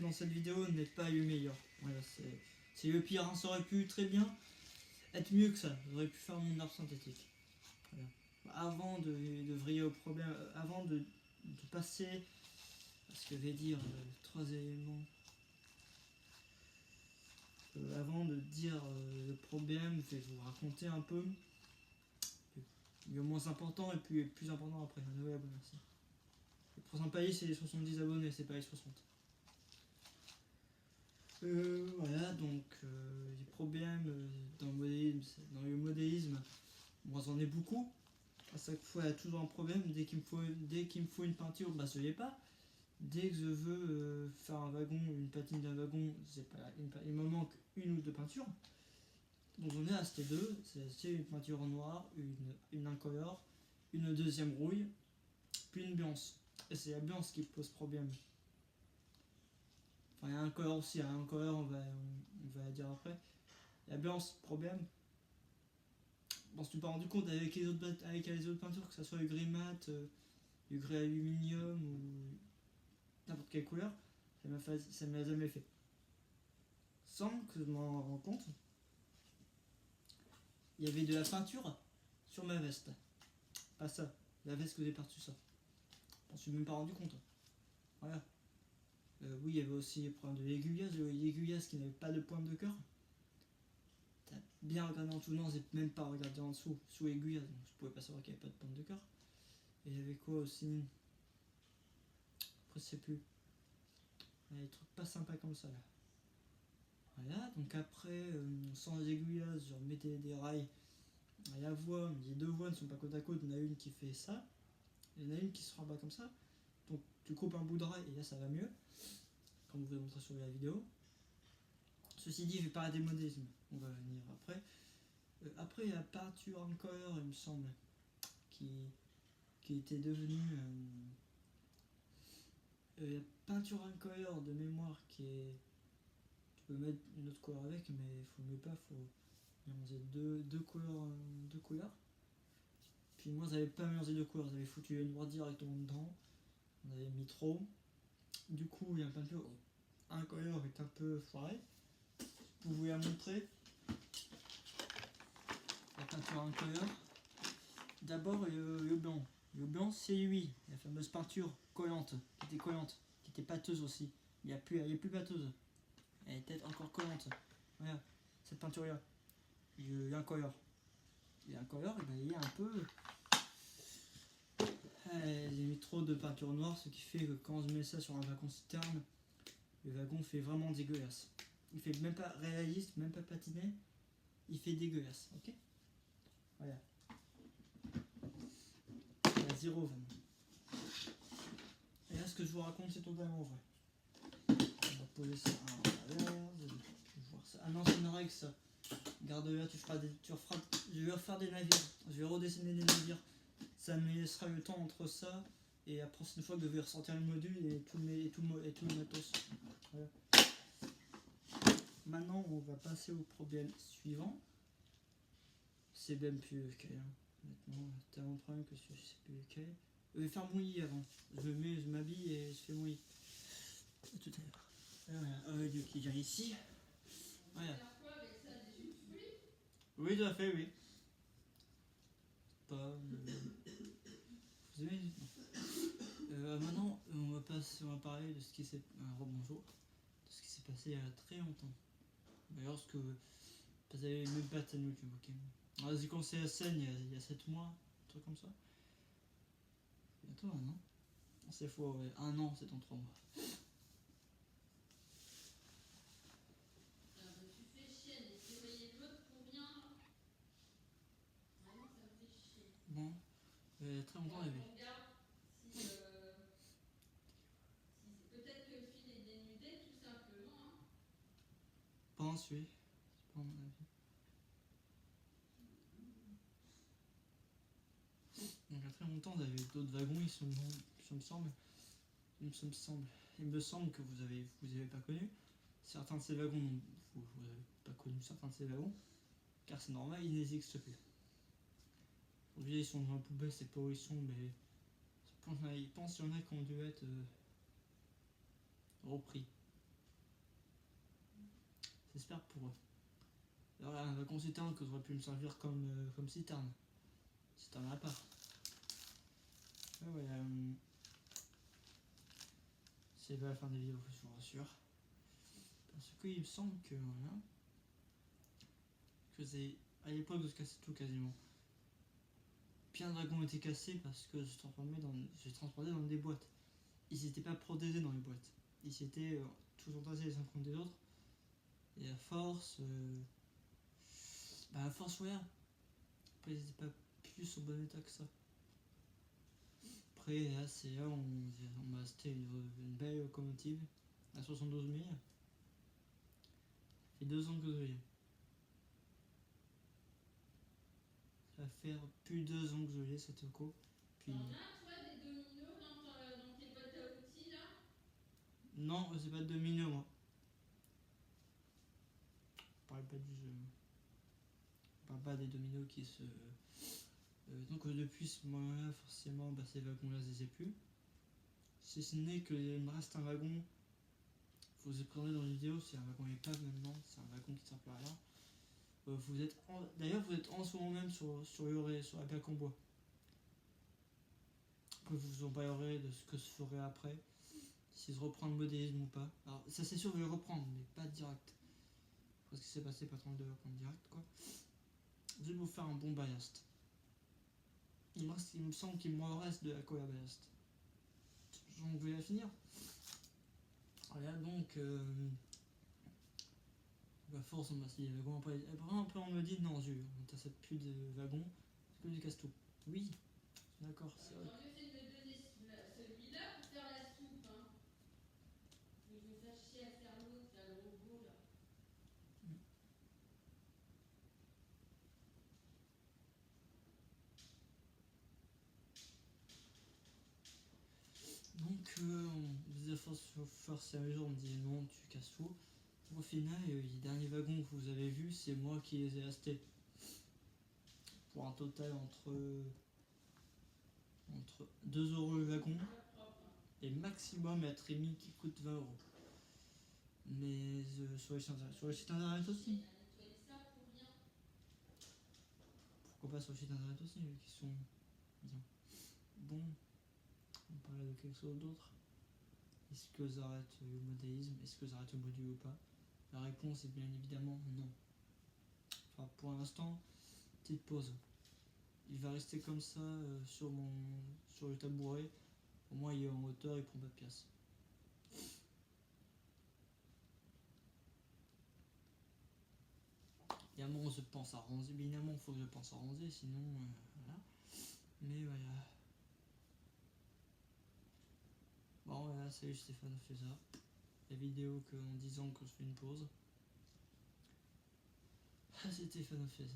dans cette vidéo n'est pas le meilleur. Voilà, c'est le pire, hein. Ça aurait pu très bien être mieux que ça. J'aurais pu faire mon arbre synthétique. Voilà. Avant de vriller au problème, avant de passer à ce que je vais dire, 3 éléments. Avant de dire le problème, je vais vous raconter un peu le moins important et puis le plus important après. Ouais, bon, merci. Le prochain palier, c'est les 70 abonnés, c'est pas les 60. Voilà, donc les problèmes dans le modélisme, moi j'en ai beaucoup. À chaque fois, il y a toujours un problème. Dès qu'il me faut une peinture, bah je l'ai pas. Dès que je veux faire un wagon, une patine d'un wagon, il me manque une ou deux peintures. Donc j'en ai acheté deux. C'est acheté une peinture noire, une incolore, une deuxième rouille, puis une blanche. Et c'est la blanche qui pose problème. Enfin, il y a un color aussi, il y a un color, on va dire après. La blanche, problème. Bon, si tu t'es pas rendu compte avec les autres peintures, que ce soit le gris mat, le gris aluminium ou n'importe quelle couleur, ça m'a jamais fait. Sans que je m'en rende compte, il y avait de la peinture sur ma veste. Pas ça, la veste que j'ai par-dessus ça. Je m'en suis même pas rendu compte. Voilà. Oui, il y avait aussi les problèmes de l'aiguillage qui n'avait pas de pointe de cœur. T'as bien regardé en tout, non, j'ai même pas regardé en dessous, sous l'aiguillage, donc je pouvais pas savoir qu'il n'y avait pas de pointe de cœur. Et il y avait quoi aussi? Après, je sais plus. Il y a des trucs pas sympas comme ça là. Voilà, donc après, sans aiguillage, je remettais des rails à la voie. Les deux voies ne sont pas côte à côte, il y en a une qui fait ça, il y en a une qui se rabat comme ça. Donc tu coupes un bout de rail et là ça va mieux, comme je vous ai montré sur la vidéo. Ceci dit, je vais parler des modélismes, on va venir après. Après, il y a la peinture en couleur, il me semble, qui était devenue la peinture en couleur de mémoire qui est. Tu peux mettre une autre couleur avec, mais il faut mieux pas, faut mélanger deux couleurs. Puis moi, j'avais pas mélangé deux couleurs, j'avais foutu le noir directement dedans, on avait mis trop. Du coup, il y a une peinture en couleur est un peu foirée. Vous pouvez la montrer. La peinture en couleur. D'abord, le blanc. Le blanc, c'est lui, la fameuse peinture collante, qui était pâteuse aussi. Elle est plus pâteuse. Elle est peut-être encore collante. Voilà, cette peinture-là. Il y a un color. Il y a un color, et ben il y a un peu. J'ai mis trop de peinture noire, ce qui fait que quand je mets ça sur un wagon citerne, le wagon fait vraiment dégueulasse. Il fait même pas réaliste, même pas patiné. Il fait dégueulasse, ok? Voilà. Il y a 0 vraiment. Et là, ce que je vous raconte, c'est totalement vrai. On va poser ça à l'envers. Ah non, c'est une règle ça. Garde-la, je vais refaire des navires. Je vais redessiner des navires. Ça me laissera le temps entre ça et la prochaine fois que je vais ressortir le module et tout le matos. Voilà. Maintenant, on va passer au problème suivant. C'est même plus lequel. Maintenant, tellement de problèmes que je sais plus lequel. Je vais faire mouiller avant. Je m'habille et je fais mouiller. Tout à l'heure. Voilà, qui vient ici. Voilà. Oui, tout à fait, oui. Pas. Vous avez maintenant, on va parler de ce qui s'est. Rebonjour. De ce qui s'est passé il y a très longtemps. D'ailleurs, vous avez même pas de nous, ok. Alors, j'ai commencé la scène il y a 7 mois, un truc comme ça. Bientôt un an. C'est faux, ouais. Un an, c'est dans 3 mois. Bon, très longtemps, il y avait. Pense, oui. C'est pas mon avis. Donc, il y a très longtemps, vous avez d'autres wagons, il me semble que vous avez pas connu. Certains de ces wagons, vous n'avez pas connu certains de ces wagons, car c'est normal, ils n'existent plus. Aujourd'hui, ils sont dans la poubelle, c'est pas où ils sont, mais je pense qu'il y en a qui ont dû être repris. J'espère pour eux. Alors là, un wagon citerne que j'aurais pu me servir comme citerne. Citerne à part. Ouais, c'est pas la fin des vidéos, je vous rassure. Parce qu'il me semble que voilà. Que c'est à l'époque de se casser tout quasiment. Plein de dragons étaient cassés parce que je transportais dans des boîtes. Ils n'étaient pas protégés dans les boîtes. Ils étaient tous entassés les uns contre les autres. Et à force. À force, ouais. Après, ils n'étaient pas plus en bon état que ça. Après, là, c'est là on m'a acheté une belle locomotive à 72 000. Ça fait 2 ans que je l'ai. Ça va faire plus de 2 ans que je l'ai cette loco. Puis... T'en as toi des dominos dans tes boîtes à outils là? Non, c'est pas de domino moi. Je parle pas du jeu. Je parle pas des dominos qui se. Donc depuis ce moment-là, forcément, ces wagons-là, je les ai plus. Si ce n'est qu'il me reste un wagon. Je vous ai présenté dans une vidéo, c'est un wagon épave maintenant, c'est un wagon qui ne sert plus à rien. D'ailleurs, vous êtes en ce moment même sur la plaque en bois. Après, vous vous embarrerez de ce que je ferai après, si je reprends le modélisme ou pas. Alors, ça c'est sûr, je vais le reprendre, mais pas direct. Parce que c'est passé, pas trop de le reprendre direct, quoi. Je vais vous faire un bon ballast. Il me semble qu'il me reste de la cola ballast. Donc, je vais la finir. Voilà, donc. À force, on m'a essayé des wagons. Après, on me dit non, on t'achète plus de wagons, c'est que du casse-tout. Oui, d'accord, c'est vrai. Tant mieux c'est de me donner celui-là pour faire la soupe. Hein. Mais je me fais chier à faire l'autre, là, le robot là. Donc, on faisait force à mesure, on me disait non, tu casses tout. Au final, les derniers wagons que vous avez vus, c'est moi qui les ai achetés. Pour un total entre 2 € le wagon et maximum la trémie qui coûte 20 €. Mais sur le site internet aussi. Pourquoi pas sur le site internet aussi, qui sont bien. Bon, on parlait de quelque chose d'autre. Est-ce que j'arrête le modélisme? Est-ce que j'arrête le module ou pas? La réponse est bien évidemment non. Enfin, pour l'instant, petite pause. Il va rester comme ça sur le tabouret. Au moins, il est en hauteur, il prend pas de place. Évidemment, je pense à ranger. Évidemment, il faut que je pense à ranger, sinon, voilà. Mais voilà. Bon, voilà, salut Stéphane Feza. La vidéo en disant que je fais une pause. Ah, c'était Stéphane Feza.